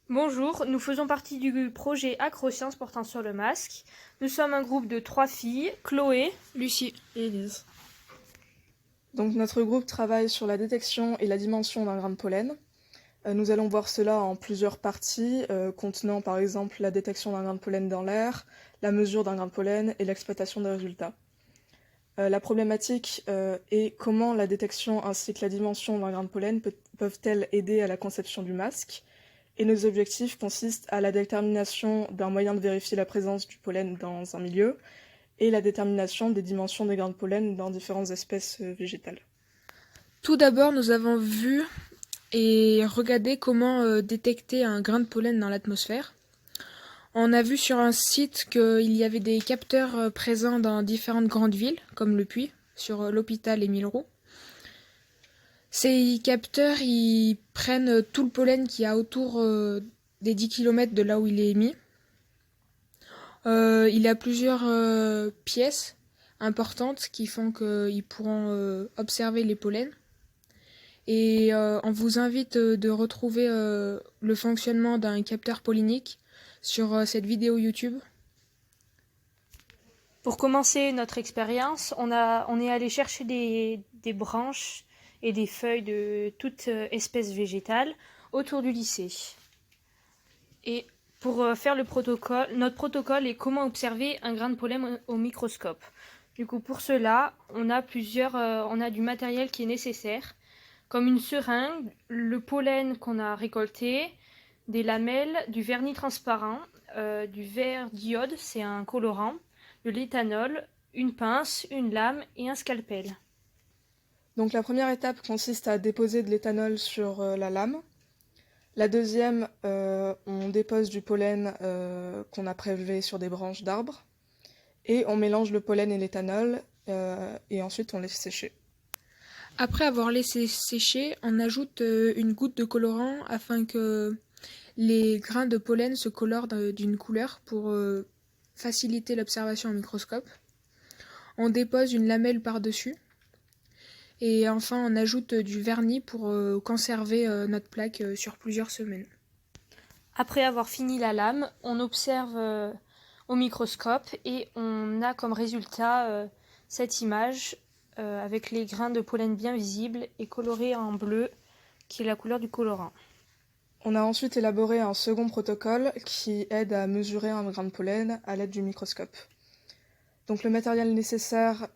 Bonjour, nous faisons partie du projet Acrosciences portant sur le masque. Nous sommes un groupe de 3 filles, Chloé, Lucie et Elise. Donc notre groupe travaille sur la détection et la dimension d'un grain de pollen. Nous allons voir cela en plusieurs parties, contenant par exemple la détection d'un grain de pollen dans l'air, la mesure d'un grain de pollen et l'exploitation des résultats. La problématique est comment la détection ainsi que la dimension d'un grain de pollen peuvent-elles aider à la conception du masque. Et nos objectifs consistent à la détermination d'un moyen de vérifier la présence du pollen dans un milieu et la détermination des dimensions des grains de pollen dans différentes espèces végétales. Tout d'abord, nous avons vu et regardé comment détecter un grain de pollen dans l'atmosphère. On a vu sur un site qu'il y avait des capteurs présents dans différentes grandes villes, comme le Puy, sur l'hôpital Émile Roux. Ces capteurs, ils prennent tout le pollen qu'il y a autour des 10 km de là où il est émis. Il y a plusieurs pièces importantes qui font qu'ils pourront observer les pollens. Et on vous invite de retrouver le fonctionnement d'un capteur pollinique sur cette vidéo YouTube. Pour commencer notre expérience, on est allé chercher des branches et des feuilles de toute espèce végétale autour du lycée. Et pour faire notre protocole est comment observer un grain de pollen au microscope. Du coup, pour cela, on a du matériel qui est nécessaire, comme une seringue, le pollen qu'on a récolté, des lamelles, du vernis transparent, du verre d'iode, c'est un colorant, de l'éthanol, une pince, une lame et un scalpel. Donc la première étape consiste à déposer de l'éthanol sur la lame. La deuxième, on dépose du pollen qu'on a prélevé sur des branches d'arbres. Et on mélange le pollen et l'éthanol et ensuite on laisse sécher. Après avoir laissé sécher, on ajoute une goutte de colorant afin que les grains de pollen se colorent d'une couleur pour faciliter l'observation au microscope. On dépose une lamelle par-dessus. Et enfin, on ajoute du vernis pour conserver notre plaque sur plusieurs semaines. Après avoir fini la lame, on observe au microscope et on a comme résultat cette image avec les grains de pollen bien visibles et colorés en bleu, qui est la couleur du colorant. On a ensuite élaboré un second protocole qui aide à mesurer un grain de pollen à l'aide du microscope. Donc le matériel nécessaire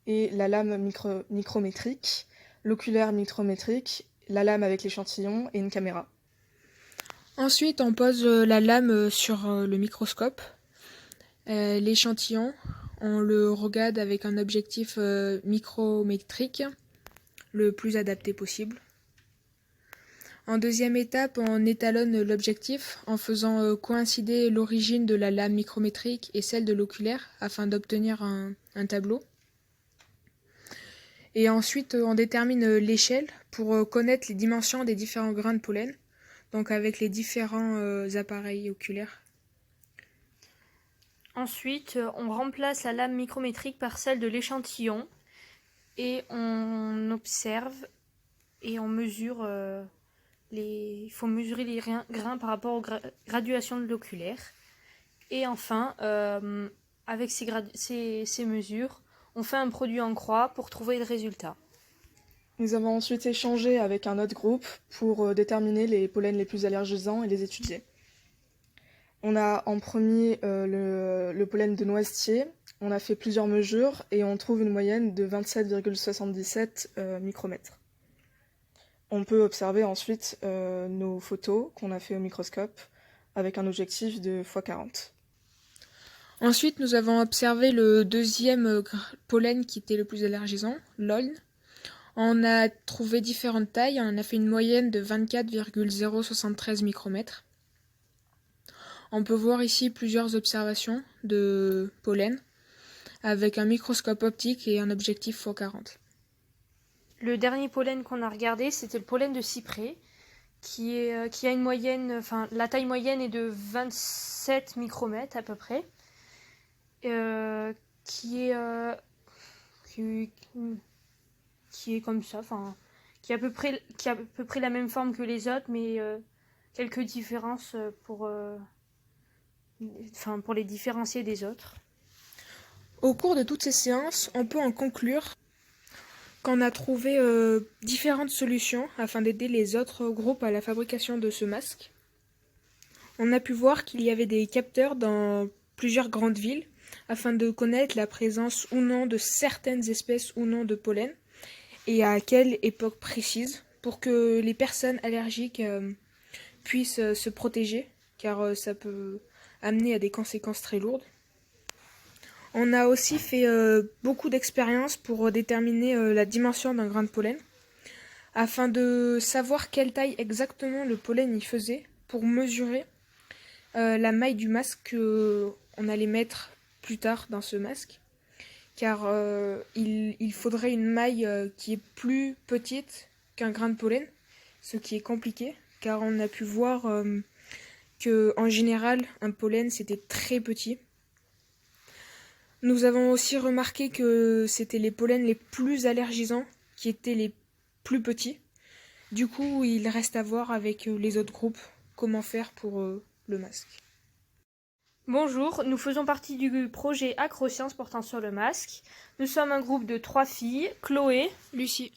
est la lame micrométrique, l'oculaire micrométrique, la lame avec l'échantillon et une caméra. Ensuite, on pose la lame sur le microscope. L'échantillon, on le regarde avec un objectif micrométrique, le plus adapté possible. En deuxième étape, on étalonne l'objectif en faisant coïncider l'origine de la lame micrométrique et celle de l'oculaire afin d'obtenir un tableau. Et ensuite, on détermine l'échelle pour connaître les dimensions des différents grains de pollen, donc avec les différents appareils oculaires. Ensuite, on remplace la lame micrométrique par celle de l'échantillon et on observe et on mesure il faut mesurer les grains par rapport aux graduations de l'oculaire. Et enfin, avec ces mesures, on fait un produit en croix pour trouver le résultat. Nous avons ensuite échangé avec un autre groupe pour déterminer les pollens les plus allergisants et les étudier. On a en premier le pollen de noisetier. On a fait plusieurs mesures et on trouve une moyenne de 27,77 micromètres. On peut observer ensuite nos photos qu'on a fait au microscope avec un objectif de x40. Ensuite, nous avons observé le deuxième pollen qui était le plus allergisant, l'olne. On a trouvé différentes tailles, on a fait une moyenne de 24,073 micromètres. On peut voir ici plusieurs observations de pollen avec un microscope optique et un objectif x40. Le dernier pollen qu'on a regardé, c'était le pollen de cyprès, qui a une moyenne, la taille moyenne est de 27 micromètres à peu près, qui est comme ça, qui a à peu près la même forme que les autres, mais quelques différences pour les différencier des autres. Au cours de toutes ces séances, on peut en conclure qu'on a trouvé différentes solutions afin d'aider les autres groupes à la fabrication de ce masque. On a pu voir qu'il y avait des capteurs dans plusieurs grandes villes afin de connaître la présence ou non de certaines espèces ou non de pollen et à quelle époque précise pour que les personnes allergiques puissent se protéger car ça peut amener à des conséquences très lourdes. On a aussi fait beaucoup d'expériences pour déterminer la dimension d'un grain de pollen afin de savoir quelle taille exactement le pollen y faisait pour mesurer la maille du masque qu'on allait mettre plus tard dans ce masque car il faudrait une maille qui est plus petite qu'un grain de pollen, ce qui est compliqué car on a pu voir que en général un pollen c'était très petit. Nous avons aussi remarqué que c'était les pollens les plus allergisants qui étaient les plus petits. Du coup, il reste à voir avec les autres groupes comment faire pour le masque. Bonjour, nous faisons partie du projet Acrosciences portant sur le masque. Nous sommes un groupe de 3 filles, Chloé, Lucie.